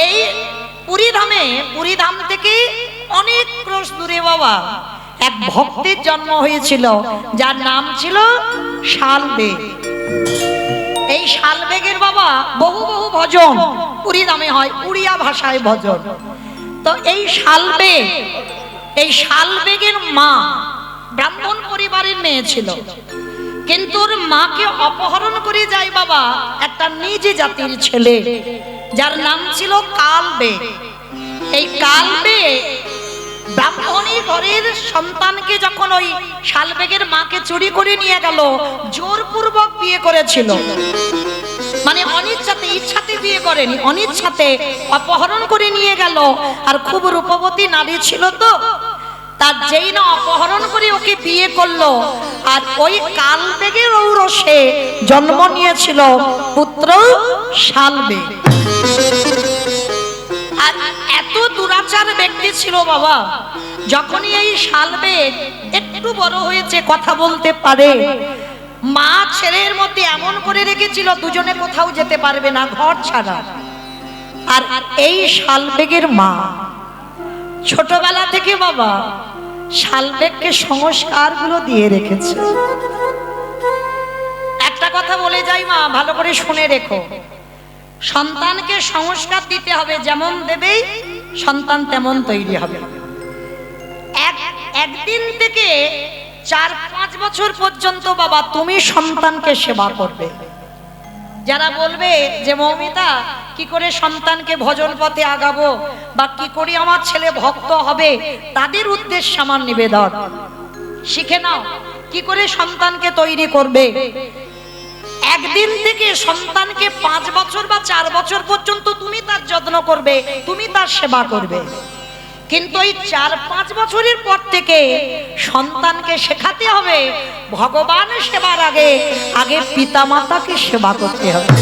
এই পুরী ধাম থেকে অনেক ক্রোশ দূরে বাবা এক ভক্তের জন্ম হয়েছিল, যার নাম ছিল শালবেগ। এই শালবেগের বাবা বহু বহু ভজন পুরী ধামে হয়, উড়িয়া ভাষায় ভজন। তো এই শালবেগের মা ব্রাহ্মণ পরিবারের মেয়ে ছিল, কিন্তু ওর মাকে অপহরণ করে যায় বাবা একটা নিজ জাতির ছেলে, যার নাম ছিল কালবেগ। এই কালবেগ ব্রাহ্মণী ঘরের সন্তানকে যখন ওই শালবেগের মাকে চুরি করে নিয়ে গেল, জোরপূর্বক বিয়ে করেছিল, মানে অনিচ্ছাতে, ইচ্ছাতে বিয়ে করেনি, অনিচ্ছাতে অপহরণ করে নিয়ে গেল। আর খুব রূপবতী নারী ছিল, তো তার যেই না অপহরণ করে ওকে বিয়ে করলো, আর ওই কালবেগের ঔরসে জন্ম নিয়েছিল পুত্র শালবেগ। আর এত দুরাচার ব্যক্তি ছিল বাবা, যখনই এই শালবেগ একটু বড় হয়েছে, কথা বলতে পারে, মা ছেলের মধ্যে এমন করে রেখেছিল দুজনে কোথাও যেতে পারবে না ঘর ছাড়া। আর এই শালবেগের মা ছোটবেলা থেকে বাবা শালবেগকে সংস্কারগুলো দিয়ে রেখেছে। একটা কথা বলে যাই মা, ভালো করে শুনে রেখো, সন্তানকে সংস্কার দিতে হবে, যেমন দেবে সন্তান তেমন তৈরি হবে। একদিন থেকে 4-5 বছর পর্যন্ত বাবা তুমি সন্তানকে সেবা করবে। যারা বলবে যে মৌমিতা কি করে সন্তানকে ভজন পথে আগাবো বা কি করে আমার ছেলে ভক্ত হবে, তাদের উদ্দেশ্যে আমার নিবেদন, শিখে নাও কি করে সন্তানকে তৈরি করবে। একদিন থেকে সন্তানকে 5 বছর বা 4 বছর পর্যন্ত তুমি তার যত্ন করবে, তুমি তার সেবা করবে। কিন্তু এই 4-5 বছরের পর থেকে সন্তানকে শেখাতে হবে ভগবান সেবার আগে আগে পিতামাতাকে সেবা করতে হবে।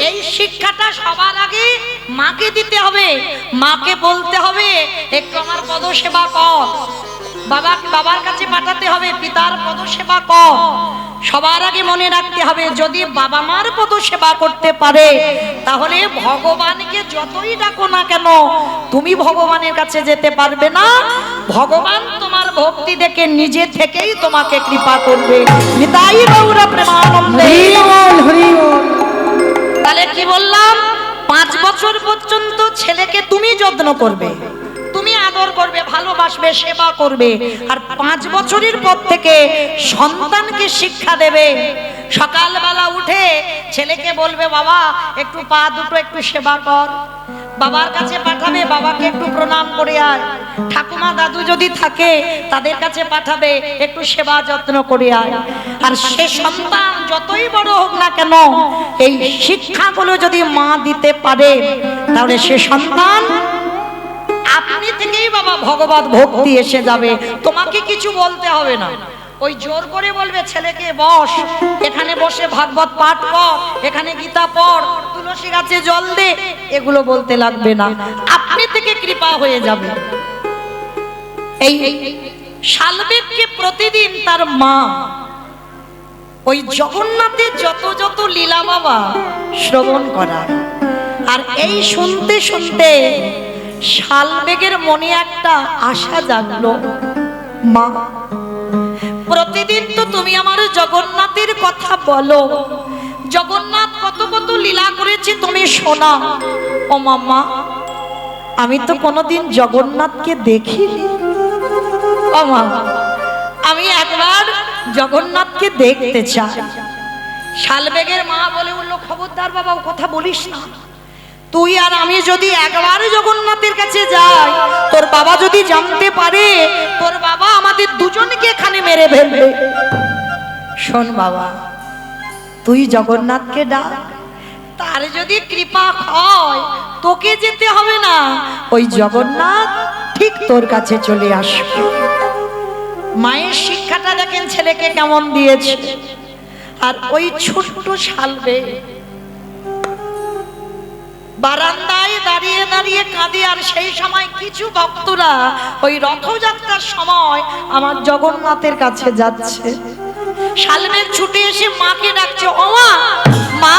এই শিক্ষাটা সবার আগে মাকে দিতে হবে। মাকে বলতে হবে একটু আমার পদ সেবা কর, বাবার কাছে পাঠাতে হবে পিতার পদ সেবা কর। সবার আগে মনে রাখতে হবে যদি বাবা মার পদ সেবা করতে পারে, তাহলে ভগবানকে যতই ডাকো না কেন তুমি ভগবানের কাছে যেতে পারবে না। ভগবান তোমার ভক্তি দেখে নিজে থেকেই তোমাকে কৃপা করবে। নিতাই গৌর প্রেমানন্দে। তাহলে কি বললাম, 5 বছর পর্যন্ত ছেলেকে তুমি যত্ন করবে, তুমি আদর করবে, ভালোবাসবে, সেবা করবে। আর 5 বছরের পর থেকে সন্তানকে শিক্ষা দেবে। সকালবেলা উঠে ছেলেকে বলবে বাবা একটু পা দুটো একটু সেবা কর, বাবার কাছে পাঠাবে, বাবাকে একটু প্রণাম করে আয়। ঠাকুমা দাদু যদি থাকে তাদের কাছে পাঠাবে, একটু সেবা যত্ন করে আয়। আর সে সন্তান যতই বড় হোক না কেন এই শিক্ষাগুলো যদি মা দিতে পারে, তাহলে সে সন্তান আপনি থেকেই বাবা ভগবত ভক্তি এসে যাবে, তোমাকে কিছু বলতে হবে না। ওই জোর করে বলবে ছেলেকে বস, এখানে বসে ভাগবত পাঠ কর, এখানে গীতা পড়, তুলসী গাছে জল দে, এগুলো বলতে লাগবে না, আপনি থেকে কৃপা হয়ে যাবে। এই শালবেগকে প্রতিদিন তার মা ওই জগন্নাথের যত যত লীলা বাবা শ্রবণ করা। আর এই শুনতে শুনতে শালবেগের মনে একটা আশা জাগলো, মা প্রতিদিন তো তুমি আমার জগন্নাথের কথা বলো, জগন্নাথ কত কত লীলা করেছে তুমি শোনা। ও মামা আমি তো কোনোদিন জগন্নাথকে দেখিনি, ও মা আমি একবার জগন্নাথকে দেখতে চাই। শালবেগের মা বলে উঠলো খবরদার বাবা ও কথা বলিস না, তুই আর আমি যদি একবার জগন্নাথের কাছে যাই, তোর বাবা যদি জানতে পারে, তোর বাবা আমাদের দুজনকে এখানে মেরে ফেলবে। শোন বাবা তুই জগন্নাথকে ডাক, তার যদি কৃপা হয় তোকে যেতে হবে না, ওই জগন্নাথ ঠিক তোর কাছে চলে আসবে। মায়ের শিক্ষাটা দেখেন ছেলেকে কেমন দিয়েছে। আর ওই ছোট্ট শালবেগ বারান্দায় দাঁড়িয়ে দাঁড়িয়ে কাঁদে। আর সেই সময় কিছু ভক্তরা ওই রথযাত্রার সময় আমার জগন্নাথের কাছে যাচ্ছে। শালবেগ ছুটে এসে মাকে ডাকছে, ও মা, মা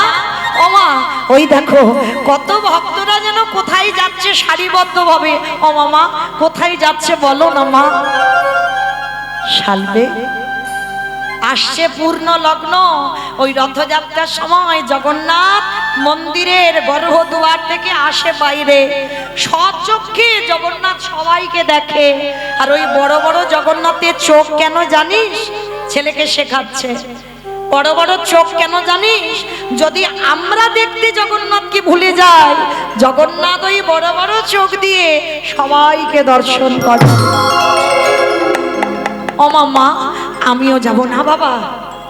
ও ও মা, ওই দেখো কত ভক্তরা যেন কোথায় যাচ্ছে সারিবদ্ধভাবে। ও মামা, কোথায় যাচ্ছে বলো না মা? শালবে আসছে পূর্ণ লগ্ন। ওই রথযাত্রার সময় জগন্নাথ মন্দিরের গর্ভদুয়ার থেকে আসে বাইরে, সচক্ষে জগন্নাথ সবাইকে দেখে। আর ওই বড় বড় জগন্নাথের চোখ কেন জানিস? ছেলেকে শেখাচ্ছে, বড় বড় চোখ কেন জানিস? যদি আমরা দেখতে জগন্নাথকে ভুলে যাই, জগন্নাথ ওই বড় বড় চোখ দিয়ে সবাইকে দর্শন করে। ও মামা, আমিও যাব না বাবা।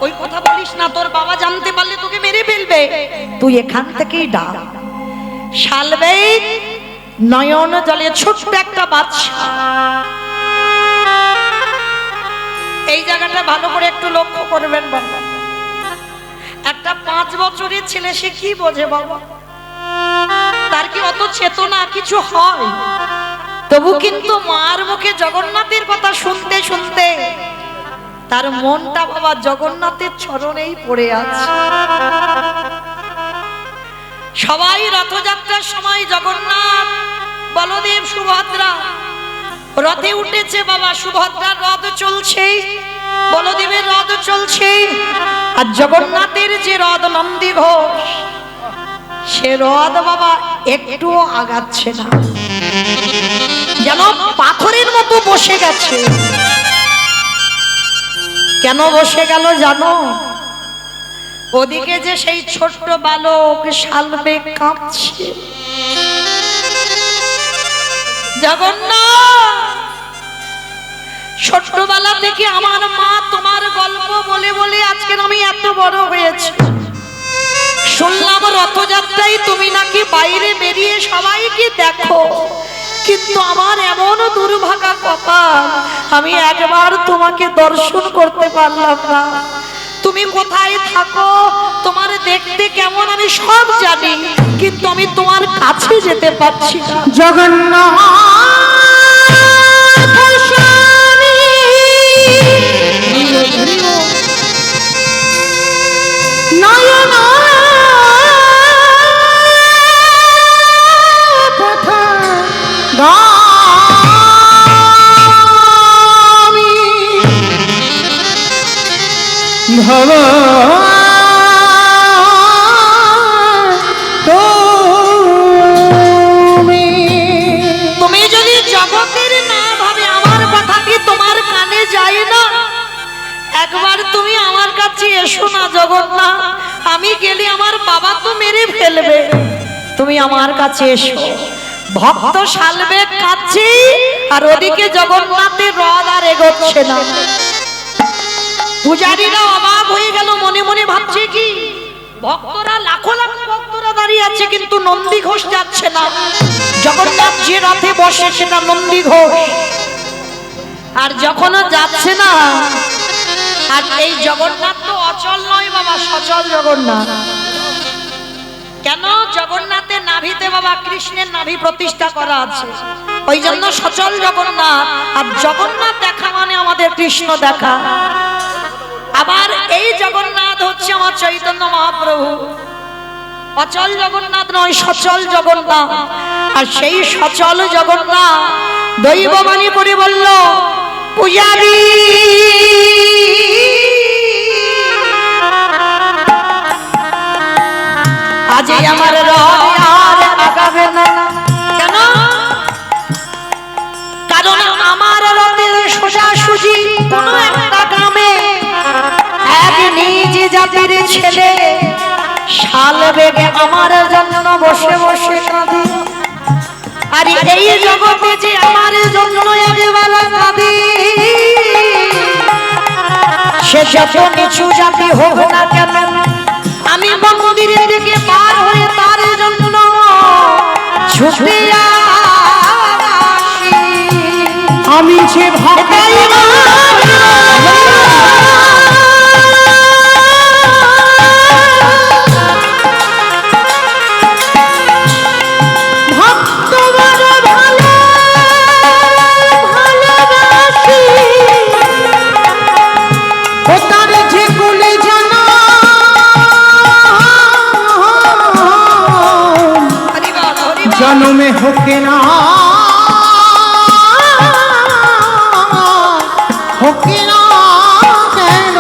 ওই কথা বলিস না, তোর বাবা জানতে পারলে তোকে মেরে ফেলবে। তুই এখান থেকেই ডাক। শালবে নয়ন জলে ছোট্ট একটা বাচ্চা, এই জায়গাটা ভালো করে একটু লক্ষ্য করবেন বাবা। একটা 5 বছরের ছেলে, সে কি বোঝে বাবা? তার কি অত চেতনা কিছু হয়? তবু কিন্তু মার মুখে জগন্নাথের কথা শুনতে শুনতে তার মনটা বাবা জগন্নাথের চরণেই পড়ে আছে। সবাই রথযাত্রার সময় জগন্নাথ, বলদেব, সুভদ্রা রথে উঠেছে বাবা। সুভদ্রার রথ চলছে, বলদেবের রথ চলছে, আর জগন্নাথের যে রথ নন্দী ঘোষ, সে রথ বাবা একটুও আগাচ্ছে না, যেন পাথরের মতো বসে গেছে। কেন বসে গেল জানো? ওদিকে যে সেই ছোট্ট বালক শালবে কাঁপছে। জগন্নাথ, ছোট্টবেলা থেকে আমার মা তোমার গল্প বলে বলে আজকে আমি এত বড় হয়েছি। শুনলাম রথযাত্রায় তুমি নাকি বাইরে বেরিয়ে সবাইকে দেখো, কিন্তু আমার এমন দুর্ভাগা কপাল, আমি একবার তোমাকে দর্শন করতে পারলাম না। তুমি কোথায় থাকো, তোমার দেখতে কেমন আমি সব জানি, কিন্তু আমি তোমার কাছে যেতে পারছি না। জগন্নাথ তুমি যদি জগতের না ভাবে আমার কথা কি তোমার কানে যায় না? একবার তুমি আমার কাছে এসো না জগন্নাথ। আমি গেলে আমার বাবা তো মেরে ফেলবে, তুমি আমার কাছে এসো। ভক্ত শালবে কাছে, আর ওদিকে জগন্নাথের রথ আর এগোচ্ছে না। পূজারীরা অবাক হয়ে গেল, মনে মনে ভাবছে কি, ভক্তরা লাখো লাখো ভক্তরা দাঁড়িয়ে আছে, কিন্তু নন্দী ঘোষ যাচ্ছে না। জগন্নাথ যে রথে বসে সেটা নন্দী ঘোষ, আর যখন যাচ্ছে না, আর এই জগন্নাথ তো অচল নয় বাবা, সচল জগন্নাথ। কেন? জগন্নাথের নাভিতে বাবা কৃষ্ণের নাভি প্রতিষ্ঠা করা আছে, ওই জন্য সচল জগন্নাথ। আর জগন্নাথ দেখা মানে আমাদের কৃষ্ণ দেখা। আবার এই জগন্নাথ হচ্ছে আমার চৈতন্য মহাপ্রভু। অচল জগন্নাথ নয়, সচল জগন্নাথ। আর সেই সচল জগন্নাথ দৈববাণী করে বলল, পূজারী আজ আমার রথ আর আগাবে না। কেন? কারণ আমার রথের সোজাসুজি কোন একটা গ্রামে এক নিজ জাতির ছেলে শালবেগে আমার জন্য বসে বসে কাঁদে। আর এই জগতে যে আমার জন্য একবেলা কাঁদে, সে যত নিচু জাতি হোক না কেন, আমি মন্দিরের দিকে পার হয়ে তার জন্য ছুটে আসি। আমি যে ভাবি मानव में होके ना কেন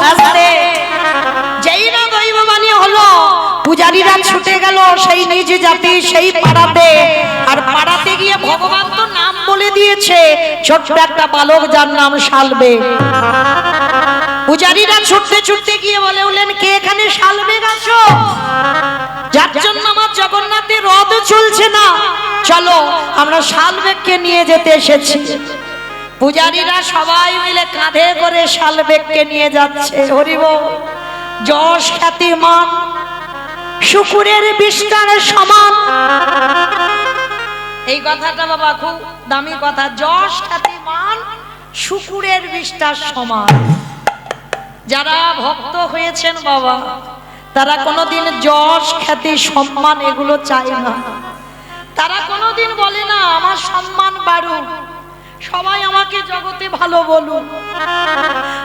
আস্তে যেই না দৈববাণী হলো পূজারীরা ছুটে গেল সেই নিজ জাতি সেই পাড়াতে, আর পাড়াতে গিয়ে ভগবান তো নাম বলে দিয়েছে, ছোট্ট একটা বালক যার নাম শালবে। পূজারীরা ছুটতে ছুটতে গিয়ে বলে উঠলেন, কে এখানে শালবেগ আছো? যার জন্য আমার জগন্নাথের রথ চলছে না, চলো আমরা শালবেগকে নিয়ে যেতে এসেছি। পূজারীরা সবাই মিলে কাঁধে করে শালবেগকে নিয়ে যাচ্ছে। হরিব যশ খ্যাতি মান শুকুরের বিস্তার সমান। এই কথাটা বাবা খুব দামি কথা, যশ খ্যাতি মান শুকুরের বিস্তার সমান। যারা ভক্ত হয়েছেন বাবা, তারা কোনোদিন যশ খ্যাতি সম্মান এগুলো চায় না। তারা কোনোদিন বলে না আমার সম্মান বাড়ুক, সবাই আমাকে জগতে ভালো বলুন।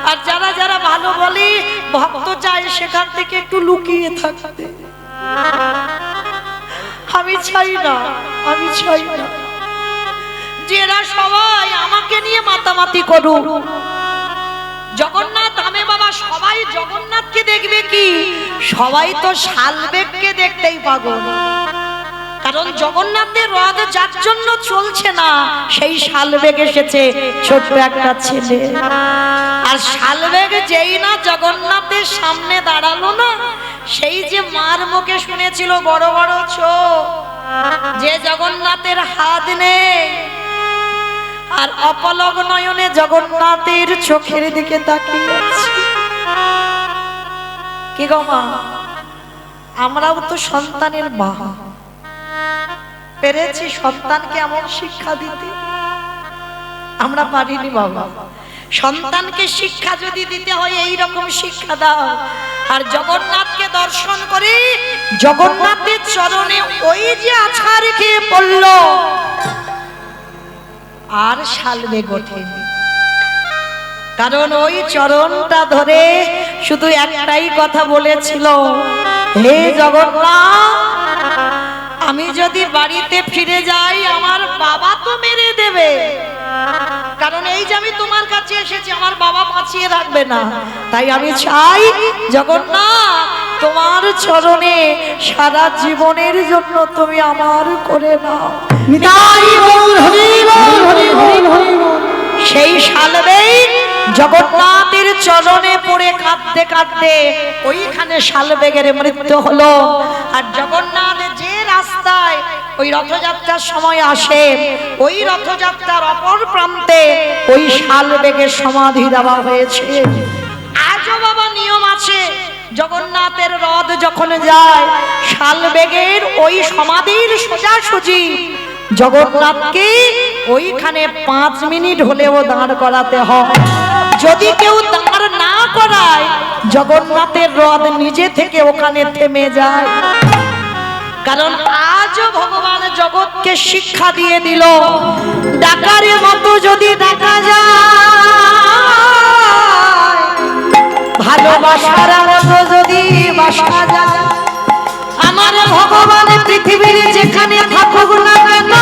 আর যারা যারা ভালো বলে ভক্ত চায় সেখান থেকে একটু লুকিয়ে থাকতে। আমি চাই না, আমি চাই না যে এরা সবাই আমাকে নিয়ে মাতামাতি করুক। জগন্নাথ আমি বাবা, সবাই জগন্নাথকে দেখবে কি? সবাই তো শালবেগকে দেখতেই পাগল। কারণ জগন্নাথের রথ যার জন্য চলছে না, সেই শালবেগ এসেছে ছোট্ট একটা ছেলে। আর শালবেগ যেই না জগন্নাথের সামনে দাঁড়ালো না, সেই যে মার মুখে শুনেছিল বড় বড় চোখ, যে জগন্নাথের হাত নেই, আর অপলক নয়নে জগন্নাথের চোখের দিকে তাকিয়ে আছে। কি গো মা, আমরাও তো সন্তানের মা, পেরেছি সন্তানকে এমন শিক্ষা দিতে? আমরা পারিনি বাবা। সন্তানকে শিক্ষা যদি দিতে হয় এই রকম শিক্ষা দাও। আর জগন্নাথকে দর্শন করে জগন্নাথের চরণে ওই যে আছাড় খেয়ে পড়ল, আর শালবেগ ওঠেনি। কারণ ওই চরণটা ধরে শুধু একটাই কথা বলেছিল, হে জগন্নাথ, আমি যদি বাড়িতে ফিরে যাই আমার বাবা তো মেরে দেবে। কারণ এই যে আমি তোমার কাছে এসেছি, আমার বাবা বাঁচিয়ে রাখবে না। তাই আমি চাই জগন্নাথ তোমার চরণে সারা জীবনের জন্য তুমি আমার করে নাও। সেই শালবেগ জগন্নাথের চরণে পড়ে কাঁদতে কাঁদতে ওইখানে শালবেগের মৃত্যু হলো। আর জগন্নাথ যে রাস্তায় ওই রথযাত্রার সময় আসে, ওই রথযাত্রার অপর প্রান্তে ওই শালবেগের সমাধি দেওয়া হয়েছে। আজও বাবা নিয়ম আছে, জগন্নাথের রথ যখন যায় শালবেগের ওই সমাধির সোজাসুজি জগন্নাথকে ওইখানে 5 মিনিট হলেও দাঁড় করাতে হয়। যদি কেউ দাঁড় না করায় জগন্নাথের রথ নিজে থেকে ওখানে থেমে যায়। কারণ আজও ভগবান জগৎকে শিক্ষা দিয়ে দিল, ডাকার মতো যদি ডাকা যায়, ভালোবাসার মতো যদি বাসা যায়, আমার ভগবান পৃথিবীর যেখানে থাকুক না কেন,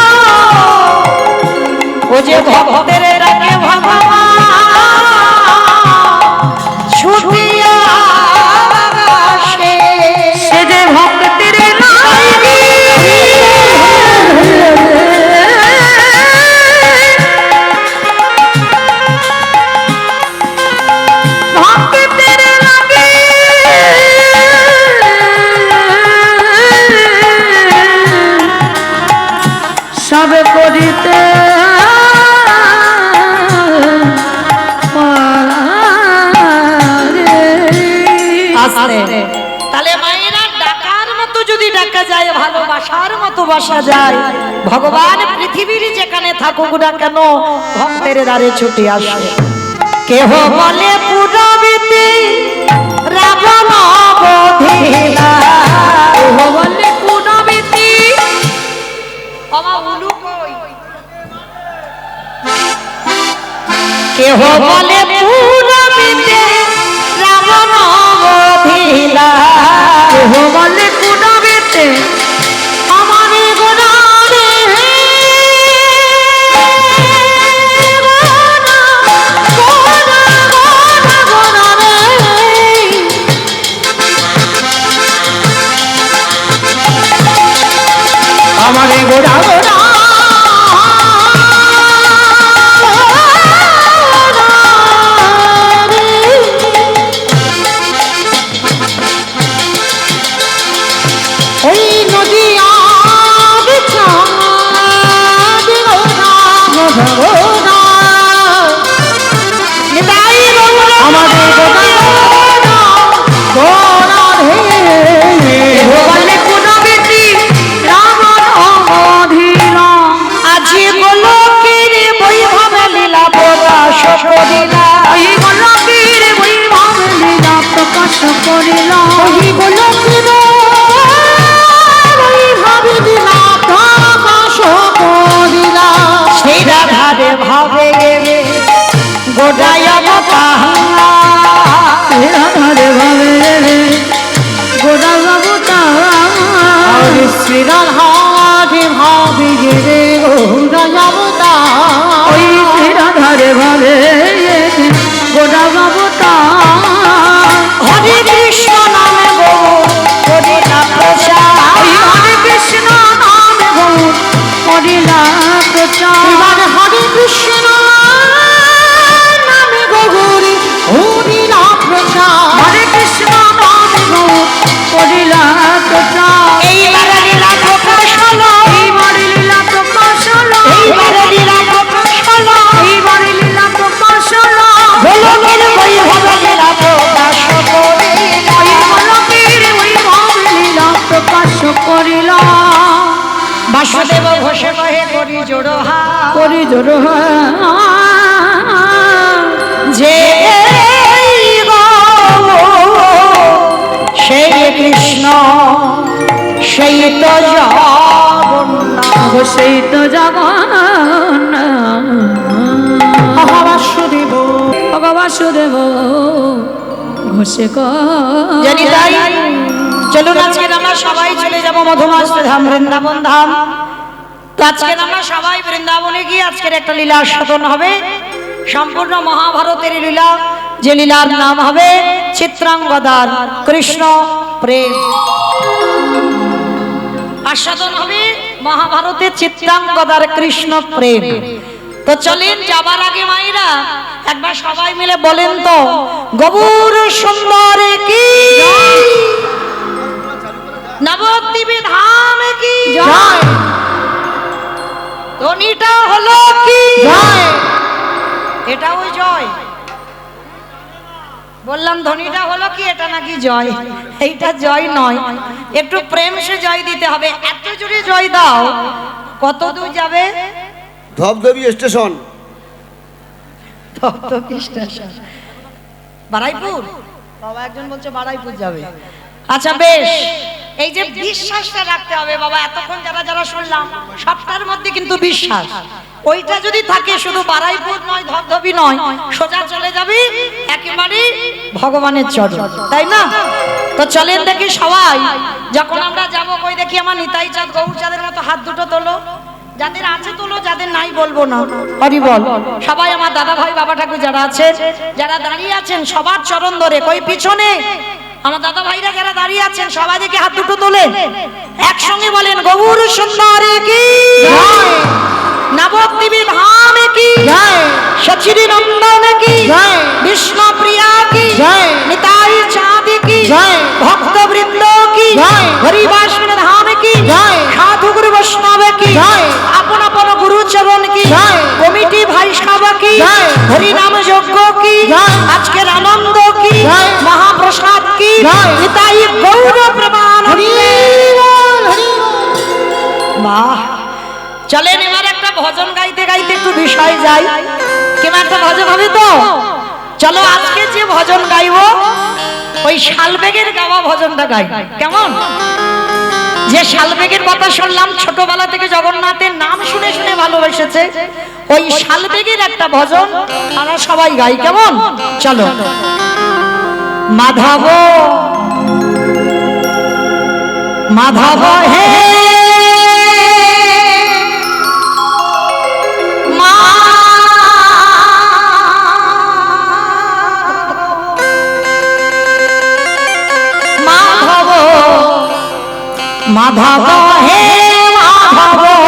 ও যে ভক্তের ডাকে ভগবান ছুটিয়া আসে, সে যে ভক্তের সব করিতে তাহলে মায়েরা ডাকার মতো যদি ডাকা যায়, ভালোবাসার মতো বাসা যায়, ভগবান পৃথিবীর যেখানে থাকুক না কেন ভক্তের দ্বারে ছুটে আসে। কেহ বলে পুরবিতে রাবণ বধিলা, কেহ বলে পুরবিতে বাবা উলু কই, কেহ বলে পুরবিতে রাবণ বধিলা, কেহ বলে পুরবিতে আমার গোরা আমারে গোড়া গোড়া ওই নদী আমাদের গোড়া গোড়া রে বলে কোন বেটি রামন অধীন আজি গোলকের বৈভব লীলা প্রকাশ করিলা ওই গোলকের বৈভব লীলা প্রকাশ করিল ওই গোলকের বৈভব লীলা প্রকাশ করিল সেই রাধারে ভাবে গেলে গোটায় রাধারে ভাবে রে গোড়া বাবুটা শ্রী রাধারে ভাবে রে গোড়া বাবুটা ওই শ্রী রাধারে ভাবে গোড়া বাবুটা হরে কৃষ্ণ নামে করিলা প্রচার হরে কৃষ্ণ নামে গৌর করিলা প্রচার হরে কৃষ্ণ নামে গৌর করিলা প্রচার হরে কৃষ্ণ নামে গৌর করিলা প্রচার এইবারে লীলা প্রকাশ হলো এইবারে লীলা প্রকাশ হলো এইবারে লীলা প্রকাশ হলো এইবারে লীলা প্রকাশ হলো গোলকের বৈভব লীলা প্রকাশ করিলা ওই গোলকের বৈভব লীলা প্রকাশ করিল বাসুদেব ঘোষে কহে করি জোড়হা করি জোর যে এই গো সেই কৃষ্ণ সেই তো জগন্নাথ সেই তো জগন্নাথ বাসুদেব বাসুদেব ঘোষে জানি তাই চলুন আজকে আমরা সবাই চলে যাব মধুমাস ধাম বৃন্দাবন ধাম তো আজকে আমরা সবাই বৃন্দাবনে গিয়ে আজকের একটা লীলা আস্বাদন হবে সম্পূর্ণ মহাভারতের লীলা যে লীলার নাম হবে চিত্রাঙ্গদার কৃষ্ণ প্রেম আস্বাদন হবে মহাভারতের চিত্রাঙ্গদার কৃষ্ণ প্রেম তো চলেন যাবার আগে মাইরা একবার সবাই মিলে বলেন তো গৌর সুন্দর কি নবদ্বীপে ধাম কি জয় ধ্বনিটা হলো কি জয় এটা ওই জয় বললাম ধ্বনিটা হলো কি এটা নাকি জয় এইটা জয় নয় একটু প্রেম সে জয় দিতে হবে এত জোরে জয় দাও কত দূর যাবে ধবধবি স্টেশন বারাইপুর বাবা একজন বলছে বারাইপুর যাবে আচ্ছা বেশ এই যে বিশ্বাসটা রাখতে হবে বাবা এতক্ষণ যারা যারা শুনলাম সবটার মধ্যে কিন্তু বিশ্বাস ওইটা যদি থাকে শুধু বারাইপুর নয় ধবধবি নয় সোজা চলে যাবি একেবারে ভগবানের চরণ তাই না তো চলেন দেখি সবাই যখন আমরা যাবো কই দেখি আমার নিতাই চাঁদ গৌর চাঁদের মতো হাত দুটো তোলো যাদের আছে তোলো যাদের নাই বলবো না হরি বল সবাই আমার দাদা ভাই বাবা ঠাকুর যারা আছেন যারা দাঁড়িয়ে আছেন সবার চরণ ধরে কই পিছনে আমার দাদা ভাইরা যারা দাঁড়িয়ে আছেন সবাই দেখে হাত দুটো তোলেন একসঙ্গে বলেন গৌর সুন্দর কি জয় নবদ্বীপে ধাম কি জয় সচিরি নন্দন কি জয় বিষ্ণু প্রিয়া কি জয় নিতাই চাঁদ কি জয় ভক্ত বৃন্দ কি জয় হরিবাসন ধাম কি জয় সাধু গুরু বৈষ্ণব কি জয় আপন আপন গুরু চরণ কি জয় কমিটি ভাই সভা কি জয় হরি নাম যজ্ঞ কি জয় আজকের আনন্দ কি জয় মহাপ্রসাদ কি জয় নিতাই গৌর প্রমাণ হরি বল হরি বাহ চলেন এবার একটা ভজন গাইতে গাইতে একটু বিষয় যাই কেমন একটা ভজন হবে তো চলো আজকে যে ভজন গাইবো ওই শালবেগের গাওয়া ভজনটা গাই কেমন যে শালবেগের কথা শুনলাম ছোটবেলা থেকে জগন্নাথের নাম শুনে শুনে ভালোবেসেছে ওই শালবেগের একটা ভজন আমরা সবাই গাই কেমন চলো মাধব মাধব হে মাধব হে মাধব।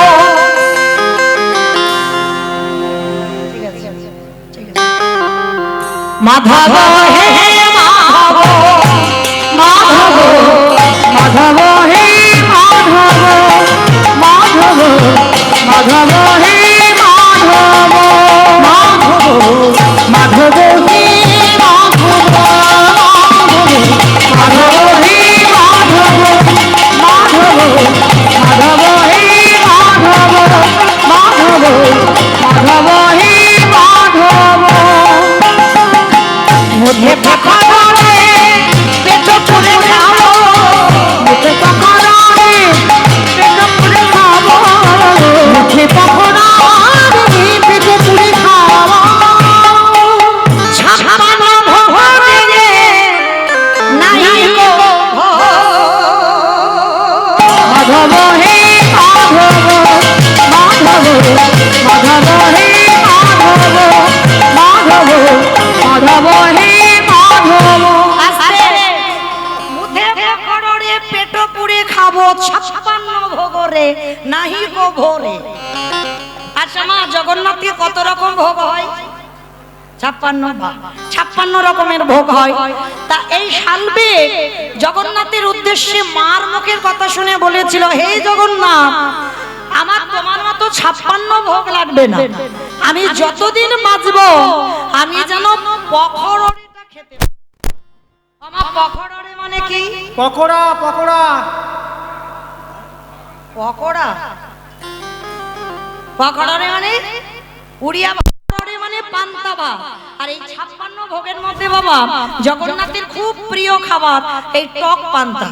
মাধব হে মাধব, মাধব মাধব হে মাধব, মাধব মাধব হে মাধব, মাধব মাধব হে মাধব, মাধব হে মাধব, মাধব মাধব হে মাধব, মাধব মাধব হে মাধব। মুখে পাখরে পেট পুরে খাবো, মুখে পাখরে পেট পুরে খাবো, মুখে পাখরে পেট পুরে খাবো। ছাপানো ভোরে নাই গো মাধব হে মাধব, মাধব মাধব হে মাধব, মাধব মাধব হে মাধব। আস্তে মুখে ভোরে পেট পুরে খাবো, ছাপান্ন ভোগরে নাহি গো ভোরে। আচ্ছা মা, জগন্নাথে কত রকম ভোগ হয়? 56 রকমের ভোগ হয়। তা এই শালবে জগন্নাথের উদ্দেশ্যে মার মুখের কথা শুনে বলেছিল, হে জগন্নাথ, আমার তোমার মতো 56 ভোগ লাগবে না, আমি যতদিন বাঁচব আমি যেন পখরড়েটা খেতে পারি। আমার পখরড়ে মানে কি? পকোড়া পকোড়া পকোড়া। পকোড়ে মানে উড়িয়া পকোড়ে মানে পান্তা ভাত। আর এই 56 ভোগের মধ্যে বাবা জগন্নাথের খুব প্রিয় খাবার এই টক পান্তা।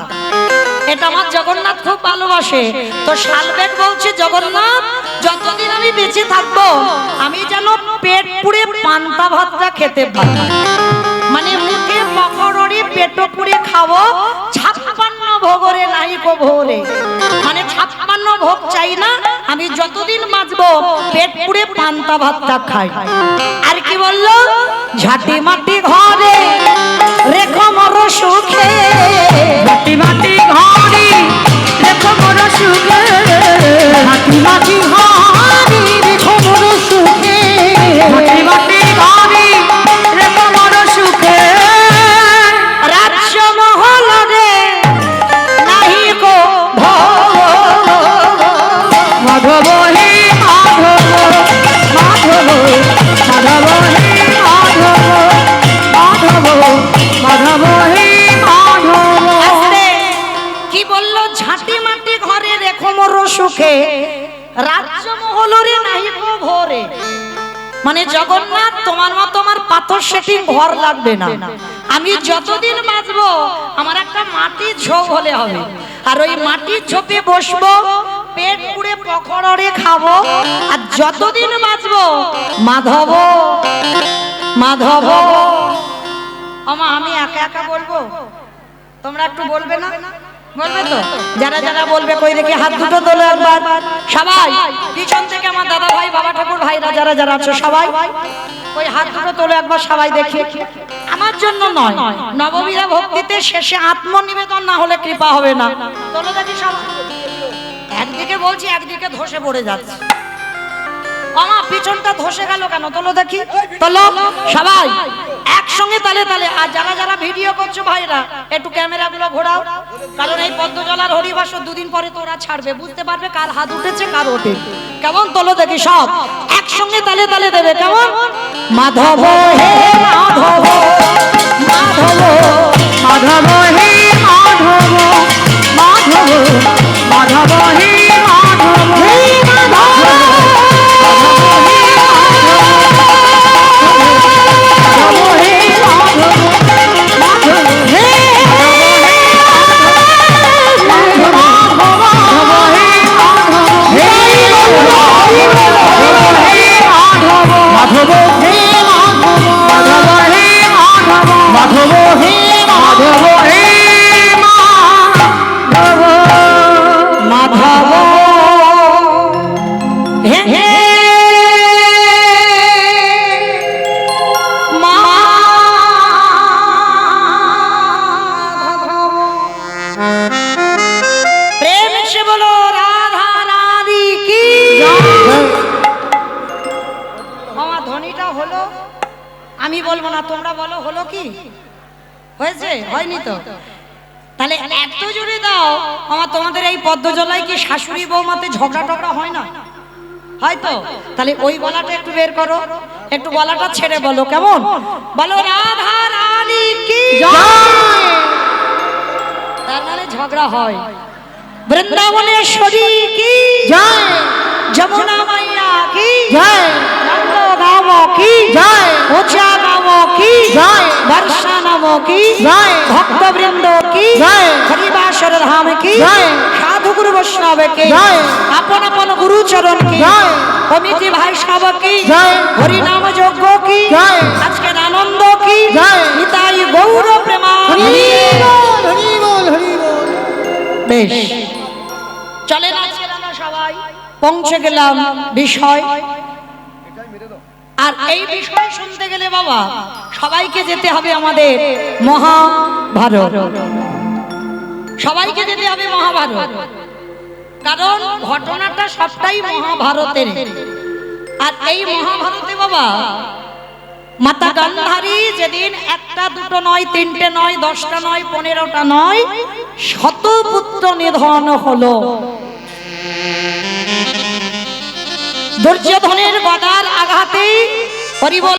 এটা আমার জগন্নাথ খুব ভালোবাসে। তো শালবেগ বলছে, জগন্নাথ যতদিন আমি বেঁচে থাকবো আমি যেন পেট পুড়ে পান্তা ভাতটা খেতে পারি। মানে মুখে পকোড়ে পেট পুড়ে খাবো, 56 ভোগরে নাই গো ভোরে। মানে 56 ভোগ চাই না, আমি যতদিন বাঁচবো পেট পুড়ে পান্তা ভাতটা খাই। আর কি বললো? ঝাঁটি মাটি ঘরে রেখো মর সুখে, মাটি মাটি ঘরে রেখো মোর সুখে, মাটি মাটি ঘরে রেখো মোর সুখে, মাটি মাটি ঘরে রেখো মোর সুখে। রাজ্য মহল রে নাহি গো মাধব হে মাধব, মাধব মাধব হে মাধব, মাধব মাধব হে মাধব। আস্তে কি বললো? ঝাঁটি মাটি ঘরে রেখো মোর সুখে, রাজ্য মহল রে নাহি গো ভোরে। মানে জগন্নাথ তোমার মতো আমার পাথর সেটিং ঘর লাগবে না, আমি যতদিন বাঁচবো আমার একটা মাটির ঝোপ হলে হবে। আর ওই মাটির ঝোপে বসবো, পেট পুড়ে পকোড়ে খাবো, আর যতদিন বাঁচবো মাধব মাধব। আমা আমি একা একা বলবো, তোমরা একটু বলবে না? বলবে তো? যারা যারা বলবে কই দেখি হাত দুটো তোলো একবার সবাই। পিছন থেকে আমার দাদা ভাই, বাবা ঠাকুর ভাইরা যারা যারা আছো সবাই ওই হাত দুটো তোলো একবার সবাই দেখি। আমার জন্য নয়, নবমীরা ভক্তিতে শেষে আত্মনিবেদন না হলে কৃপা হবে না। তোলো দেখি সবাই। একদিকে বলছি একদিকে ধসে পড়ে যাচ্ছে। আমার পিছনটা ধসে গেল কেন? তোলো দেখি, তোলো সবাই একসঙ্গে তালে তালে। আর যারা যারা ভিডিও করছো ভাইরা একটু ক্যামেরাগুলো ঘোরাও, কারণ এই পদ্মজলার হরিবাস দুদিন পরে তোরা ছাড়বে, বুঝতে পারবে কার হাত উঠেছে কার ওঠে। কেমন? তোলো দেখি সব একসঙ্গে তালে তালে দেবে। কেমন? মাধব হে মাধব, মাধব মাধব হে মাধব, মাধব মাধব হে মাধব, হে মাধব মাধব হে মাধব, মাধব হে মাধব, হে মাধব, মাধব দাও হলো, আমি বলবো না, তোমরা বলো হলো কি হয়েছে, হয়নি তো? তাহলে এত জোরে দাও আমার, তোমাদের এই পদ্মজলায় কি শাশুড়ি বৌমাতে ঝগড়া টগড়া হয় না? হয়তো। তাহলে ওই গলাটা একটু বের করো, একটু গলাটা ছেড়ে বলো, কেমন? বলো রাধা রানী কি জয়। তার মানে ঝগড়া হয়। বৃন্দাবনেশ্বরী কি জয়। যমুনা মাইয়া কি জয়। নন্দ গাঁও কি জয়। উচা গাঁও কি জয়। বর্ষা নাম কি জয়। ভক্তবৃন্দ কি জয়। হরিবাসর ধাম কি জয়। সাধু গুরু বৈষ্ণব কি জয়। আপন আপন গুরু চরণ কি জয়। কমিটি ভাই সব কি জয়। হরিনাম যজ্ঞ কি জয়। আজকের আনন্দ কি জয়। নিতাই গৌর প্রেমানন্দে। হরি বল, হরি বল, হরি বল। বেশ, চলেন আজকের আমরা সবাই পৌঁছে গেলাম বিষয়। আর এই বিষয় শুনতে গেলে বাবা সবাইকে যেতে হবে আমাদের মহাভারত, সবাইকে যেতে হবে মহাভারত, কারণ ঘটনাটা সবটাই মহাভারতের। আর এই মহাভারতে বাবা মাতা গান্ধারী যেদিন একটা দুটো নয়, তিনটে নয়, 10টা নয়, 15টা নয়, শত পুত্র নিধন হলো। দুর্যোধনের গদার আঘাতে হরিবল